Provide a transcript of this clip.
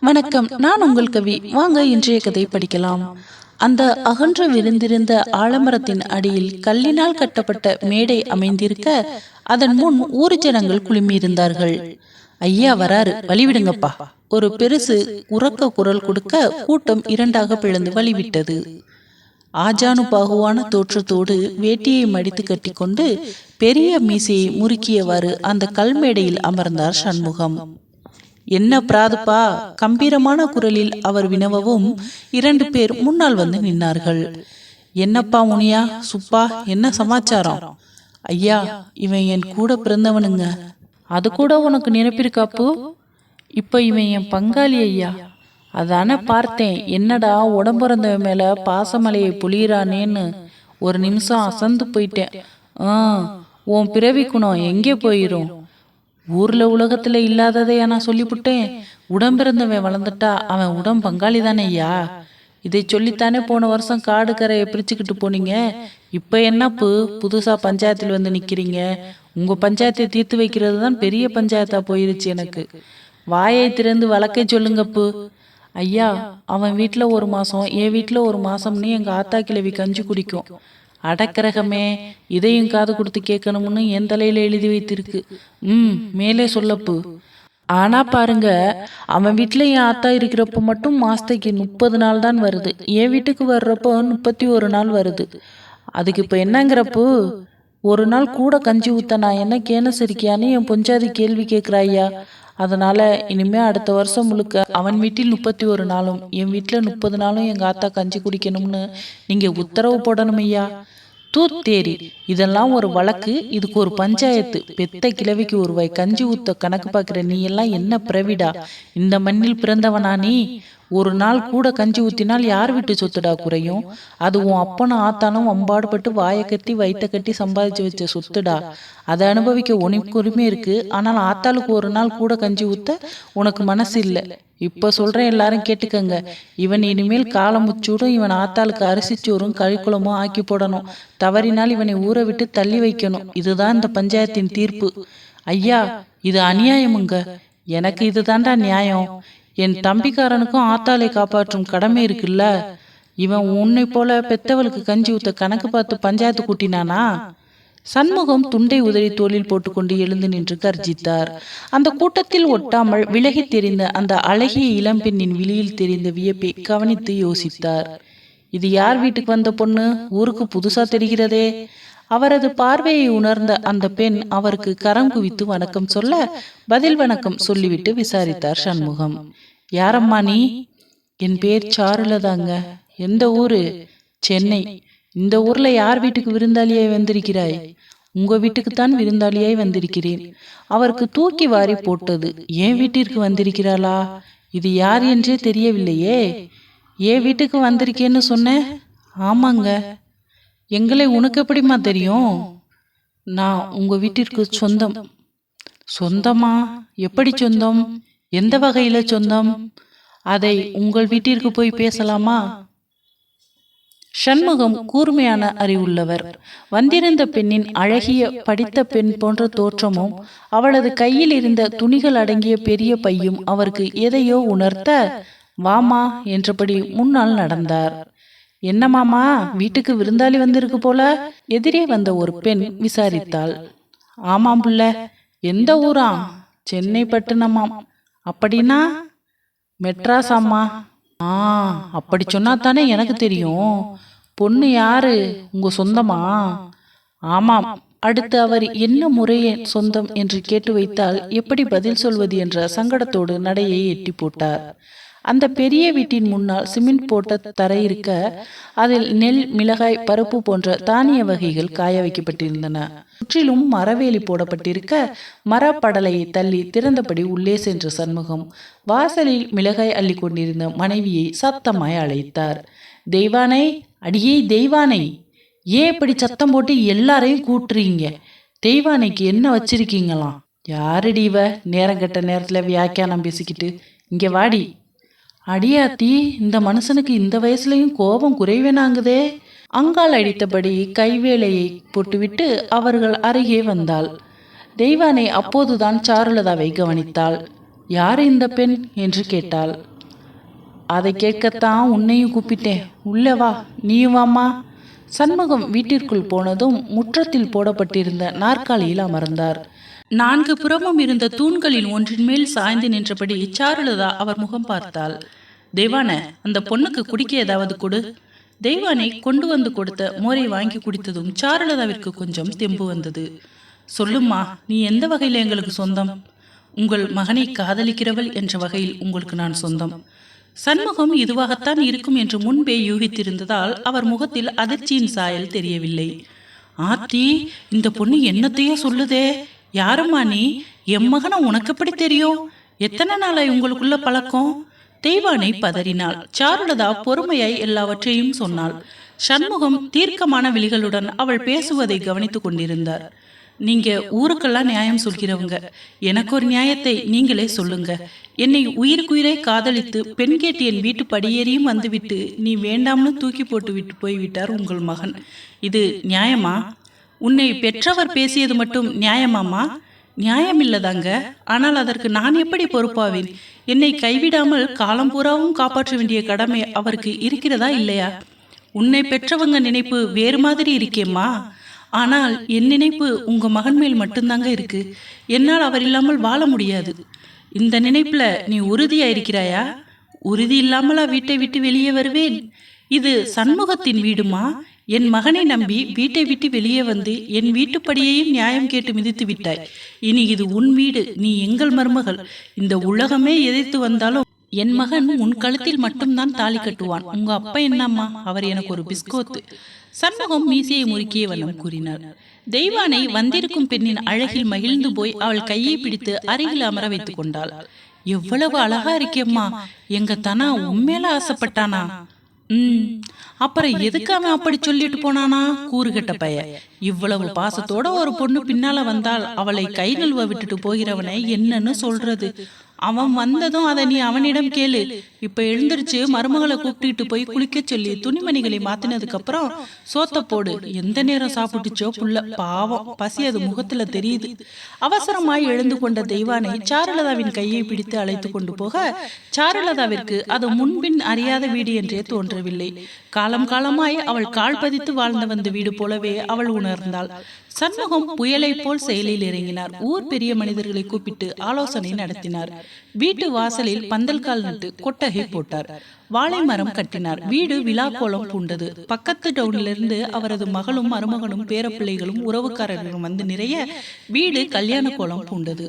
வணக்கம், நான் உங்கள் கவி. வாங்க இன்றைய கதை படிக்கலாம். அந்த அகன்ற விரிந்திருந்த ஆலமரத்தின் அடியில் கல்லினால் கட்டப்பட்ட மேடை அமைந்திருக்க, அதன் முன் ஊர் ஜனங்கள் குழுமியிருந்தார்கள். ஐயா வராரு, வழிவிடுங்கப்பா. ஒரு பெருசு உரக்க குரல் கொடுக்க கூட்டம் இரண்டாக பிளந்து வழிவிட்டது. ஆஜானு பாகுவான தோற்றத்தோடு வேட்டியை மடித்து கட்டிக்கொண்டு பெரிய மீசையை முறுக்கியவாறு அந்த கல்மேடையில் அமர்ந்தார் சண்முகம். என்ன பிராதுப்பா? கம்பீரமான குரலில் அவர் வினவவும் 2 பேர் முன்னால் வந்து நின்னார்கள். என்னப்பா முனியா, சுப்பா, என்ன சமாச்சாரம்? ஐயா, இவன் என் கூட பிறந்தவனுங்க. அது கூட உனக்கு நினைப்பிருக்காப்பு? இப்ப இவன் என் பங்காளி ஐயா. அதானே பார்த்தேன். என்னடா உடம்பிறந்தவன் மேல பாசமலையை பொழியிறானேன்னு ஒரு நிமிஷம் அசந்து போயிட்டேன். உன் பிறவி குணம் எங்கே போயிரும்? ஊர்ல உலகத்துல இல்லாததையா நான் சொல்லிவிட்டேன். உடம்பிறந்தவன் வளர்ந்துட்டா அவன் உடம் பங்காளி தானே ஐயா. இதை சொல்லித்தானே போன வருஷம் காடு கரையை பிரிச்சுக்கிட்டு போனீங்க. இப்ப என்னப்பு புதுசா பஞ்சாயத்தில் வந்து நிக்கிறீங்க? உங்க பஞ்சாயத்தை தீர்த்து வைக்கிறது தான் பெரிய பஞ்சாயத்தா போயிருச்சு. எனக்கு வாயை திறந்து வழக்கை சொல்லுங்கப்பு. ஐயா, அவன் வீட்டுல 1 மாசம், என் வீட்டுல 1 மாசம்னு எங்க ஆத்தா கிழவி கஞ்சி குடிக்கும். அடக்கரகமே, இதையும் காது கொடுத்து கேட்கணும்னு என் தலையில எழுதி வைத்திருக்கு. மேலே சொல்லப்பு. ஆனா பாருங்க, அவன் வீட்டுல என் ஆத்தா இருக்கிறப்ப மட்டும் மாசத்துக்கு 30 நாள் தான் வருது. என் வீட்டுக்கு வர்றப்போ 31 நாள் வருது. அதுக்கு இப்ப என்னங்கிறப்பு? 1 நாள் கூட கஞ்சி ஊத்த நான் என்ன கேன சரிக்கியான்னு என் பொஞ்சாதி கேள்வி கேட்கிறாய்யா. அதனால இனிமே அடுத்த வருஷம் முழுக்க அவன் வீட்டில் 31 நாளும் என் வீட்டுல 30 நாளும் எங்க ஆத்தா கஞ்சி குடிக்கணும்னு நீங்க உத்தரவு போடணும் ஐயா. தூத்தேரி, இதெல்லாம் ஒரு வழக்கு, இதுக்கு ஒரு பஞ்சாயத்து. பெத்த கிழவிக்கு 1 வாய் கஞ்சி ஊத்த கணக்கு பாக்குற நீ எல்லாம் என்ன பிரவிடா? இந்த மண்ணில் பிறந்தவனா நீ? 1 நாள் கூட கஞ்சி ஊத்தினால் யார் வீட்டு சொத்துடா குறையும்? அது உன் அப்பனும் ஆத்தானும் வம்பாடுபட்டு வாயை கட்டி வயிற்ற கட்டி சம்பாதிச்சு வச்ச சொத்துடா. அதை அனுபவிக்க உனக்கு உரிமை இருக்கு. ஆனால் ஆத்தாளுக்கு 1 நாள் கூட கஞ்சி ஊத்த உனக்கு மனசு இல்லை. இப்ப சொல்றேன், எல்லாரும் கேட்டுக்கங்க. இவன் இனிமேல் காலம் முச்சூடும் இவன் ஆத்தாளுக்கு அரிசிச்சோறும் கறிக்குளமும் ஆக்கி போடணும். தவறினால் இவனை ஊற விட்டு தள்ளி வைக்கணும். இதுதான் இந்த பஞ்சாயத்தின் தீர்ப்பு. ஐயா, இது அநியாயமுங்க. எனக்கு இதுதான்டா நியாயம். என் தம்பிக்காரனுக்கும் ஆத்தாளை காப்பாற்றும் கடமை இருக்குல்ல. இவன் உன்னை போல பெத்தவளுக்கு கஞ்சி ஊத்த கணக்கு பார்த்து பஞ்சாயத்து கூட்டினானா? சண்முகம் துண்டை உதறி தோளில் போட்டுக்கொண்டு எழுந்து நின்று கர்ஜித்தார். அந்த கூட்டத்தில் ஒட்டாமல் விலகி தெரிந்த அந்த அழகிய இளம்பெண்ணின் விழியில் தெரிந்த வியப்பை கவனித்து யோசித்தார். இது யார் வீட்டுக்கு வந்த பொண்ணு? ஊருக்கு புதுசா தெரிகிறதே. அவரது பார்வையை உணர்ந்த அந்த பெண் அவருக்கு கரம் குவித்து வணக்கம் சொல்ல பதில் வணக்கம் சொல்லிவிட்டு விசாரித்தார் சண்முகம். யாரம்மா நீ? என் பேர் சாருலதாங்க. எந்த ஊரு? சென்னை. இந்த ஊர்ல யார் வீட்டுக்கு விருந்தாளியாய் வந்திருக்கிறாய்? உங்க வீட்டுக்குத்தான் விருந்தாளியாய் வந்திருக்கிறேன். அவருக்கு தூக்கி வாரி போட்டது. என் வீட்டிற்கு வந்திருக்கிறாளா? இது யார் என்றே தெரியவில்லையே. என் வீட்டுக்கு வந்திருக்கேன்னு சொன்ன? ஆமாங்க. எங்களை உனக்கு எப்படிமா தெரியும்? நான் உங்க வீட்டிற்கு சொந்தம். சொந்தமா? எப்படி சொந்தம்? எந்த வகையில சொந்தம்? அதை உங்கள் வீட்டிற்கு போய் பேசலாமா? சண்முகம் கூர்மையான அறிவுள்ளவர். வந்திருந்த பெண்ணின் அழகிய படித்த பெண் போன்ற தோற்றமும் அவளது கையில் இருந்த துணிகள் அடங்கிய பெரிய பையும் அவருக்கு எதையோ உணர்த்த, வாமா என்றபடி முன்னால் நடந்தார். என்ன மாமா, வீட்டுக்கு விருந்தாளி வந்திருக்கு போல? எதிரே வந்த ஒரு பெண் விசாரித்தாள். ஆமாம் புள்ள. எந்த ஊரா? சென்னை பட்டணமாம். அப்படின்னா மெட்ராஸ் அம்மா. அப்படி சொன்னா தானே எனக்கு தெரியும். பொண்ணு யாரு? உங்க சொந்தமா? ஆமாம். அடுத்து அவர் என்ன முறையே சொந்தம் என்று கேட்டு வைத்தால் எப்படி பதில் சொல்வது என்ற சங்கடத்தோடு நடையை எட்டி போட்டார். அந்த பெரிய வீட்டின் முன்னால் சிமெண்ட் போட்ட தரை இருக்க, அதில் நெல், மிளகாய், பருப்பு போன்ற தானிய வகைகள் காய வைக்கப்பட்டிருந்தன. சுற்றிலும் மரவேலி போடப்பட்டிருக்க, மரப்படலையை தள்ளி திறந்தபடி உள்ளே சென்ற சண்முகம் வாசலில் மிளகாய் அள்ளி கொண்டிருந்த மனைவியை சத்தமாய் அழைத்தார். தெய்வானை, அடியே தெய்வானை, ஏன் இப்படி சத்தம் போட்டு எல்லாரையும் கூட்டுறீங்க? தெய்வானைக்கு என்ன வச்சிருக்கீங்களாம்? யாரடி இவ நேரம் கெட்ட நேரத்துல வியாக்கியானம் பேசிக்கிட்டு? இங்க வாடி. அடியாத்தி, இந்த மனுஷனுக்கு இந்த வயசுலயும் கோபம் குறைவேனாங்குதே. அங்கால் அடித்தபடி கைவேலையை போட்டுவிட்டு அவர்கள் அருகே வந்தாள். தெய்வானை அப்போதுதான் சாருலதாவை கவனித்தாள். யார் இந்த பெண் என்று கேட்டாள். அதை கேட்கத்தான் உன்னையும் கூப்பிட்டேன். உள்ளே வா, நீயும் வாமா. சண்முகம் வீட்டிற்குள் போனதும் முற்றத்தில் போடப்பட்டிருந்த நாற்காலியில் அமர்ந்தார். 4 புறமும் இருந்த தூண்களின் ஒன்றின் மேல் சாய்ந்து நின்றபடி சாருலதா அவர் முகம் பார்த்தாள். தெய்வான, அந்த பொண்ணுக்கு குடிக்க ஏதாவது கொடு. தெய்வானை கொண்டு வந்து கொடுத்த மோரை வாங்கி குடித்ததும் சாருலதாவிற்கு கொஞ்சம் தெம்பு வந்தது. சொல்லும்மா, நீ எந்த வகையில் எங்களுக்கு சொந்தம்? உங்கள் மகனை காதலிக்கிறவள் என்ற வகையில் உங்களுக்கு நான் சொந்தம். சண்முகம் இதுவாகத்தான் இருக்கும் என்று முன்பே யூகித்திருந்ததால் அவர் முகத்தில் அதிர்ச்சியின் சாயல் தெரியவில்லை. ஆத்தி, இந்த பொண்ணு என்னத்தையோ சொல்லுதே. யாரம்மா நீ? என் மகனை உனக்கு எப்படி தெரியும்? எத்தனை நாளாய் உங்களுக்குள்ள பழக்கம்? தெய்வானை பதறினாள். சாருலதா பொறுமையாய் எல்லாவற்றையும் சொன்னாள். சண்முகம் தீர்க்கமான விழிகளுடன் அவள் பேசுவதை கவனித்துக் கொண்டிருந்தார். நீங்க ஊருக்கெல்லாம் நியாயம் சொல்கிறவங்க, எனக்கு ஒரு நியாயத்தை நீங்களே சொல்லுங்க. என்னை உயிருக்குயிரை காதலித்து பெண் கேட்டு என் வீட்டு படியேறியும் வந்துவிட்டு நீ வேண்டாம்னு தூக்கி போட்டு விட்டு போய்விட்டார் உங்கள் மகன். இது நியாயமா? உன்னை பெற்றவர் பேசியது மட்டும் நியாயமாமா? நியாயமில்லதாங்க. ஆனால் அதற்கு நான் எப்படி பொறுப்பாவேன்? என்னை கைவிடாமல் காலம் பூராவும் காப்பாற்ற வேண்டிய கடமை அவருக்கு இருக்கிறதா இல்லையா? உன்னை பெற்றவங்க நினைப்பு வேறு மாதிரி இருக்கேம்மா. ஆனால் என் நினைப்பு உங்க மகன் மேல் மட்டும்தாங்க இருக்கு. என்னால் அவர் இல்லாமல் வாழ முடியாது. இந்த நினைப்புல நீ உறுதியா இருக்கிறாயா? உறுதி இல்லாமலா வீட்டை விட்டு வெளியே வருவேன்? இது சண்முகத்தின் வீடுமா? என் மகனை நம்பி வீட்டை விட்டு வெளியே வந்து என் வீட்டுப்படியையும் நியாயம் கேட்டு மிதித்து விட்டாய். இனி இது உன் வீடு. நீ எங்கள் மருமகள். இந்த உலகமே எதிர்த்து வந்தாலும் என் மகன் உன் கழுத்தில் மட்டும்தான் தாலி கட்டுவான். உங்க அப்பா என்னம்மா? அவர் எனக்கு ஒரு பிஸ்கோத்து. சண்முகம் மீசையை முறுக்கிய வண்ணம் கூறினார். தெய்வானை வந்திருக்கும் பெண்ணின் அழகில் மகிழ்ந்து போய் அவள் கையை பிடித்து அருகில் அமர வைத்துக் கொண்டாள். எவ்வளவு அழகா இருக்கேம்மா. எங்க தனா உண்மையில ஆசைப்பட்டானா? அப்புறம் எதுக்கு அவன் அப்படி சொல்லிட்டு போனானா? கூறுகட்ட பைய. இவ்வளவு பாசத்தோட ஒரு பொண்ணு பின்னால வந்தால் அவளை கை நழுவ விட்டுட்டு போகிறவனை என்னன்னு சொல்றது? அவன் வந்ததும் அதை நீ அவனிடம் கேளு. இப்ப எழுந்திருச்சு மருமகளை கூப்பிட்டு போய் குளிக்க சொல்லி துணிமணிகளை மாத்தினதுக்கு அப்புறம் சோத்த போடு. எந்த நேரம் சாப்பிட்டுச்சோ புள்ள, பாவம், பசி அது முகத்துல தெரியுது. அவசரமாய் எழுந்து கொண்ட தெய்வானை சாருலதாவின் கையை பிடித்து அழைத்து கொண்டு போக சாருலதாவிற்கு அது முன்பின் அறியாத வீடு என்றே தோன்றவில்லை. காலம் காலமாய் அவள் கால் பதித்து வாழ்ந்து வந்த வீடு போலவே அவள் உணர்ந்தாள். சண்முகம் புயலை போல் செயலில் இறங்கினார். ஊர் பெரிய மனிதர்களை கூப்பிட்டு ஆலோசனை நடத்தினார். வீட்டு வாசலில் பந்தல் கால் நட்டு கொட்டகை போட்டார். வாழை மரம் கட்டினார். வீடு விழா கோலம் பூண்டது. பக்கத்து டவுனிலிருந்து அவரது மகளும் மருமகனும் பேரப்பிள்ளைகளும் உறவுக்காரர்களும் வந்து நிறைய வீடு கல்யாண கோலம் பூண்டது.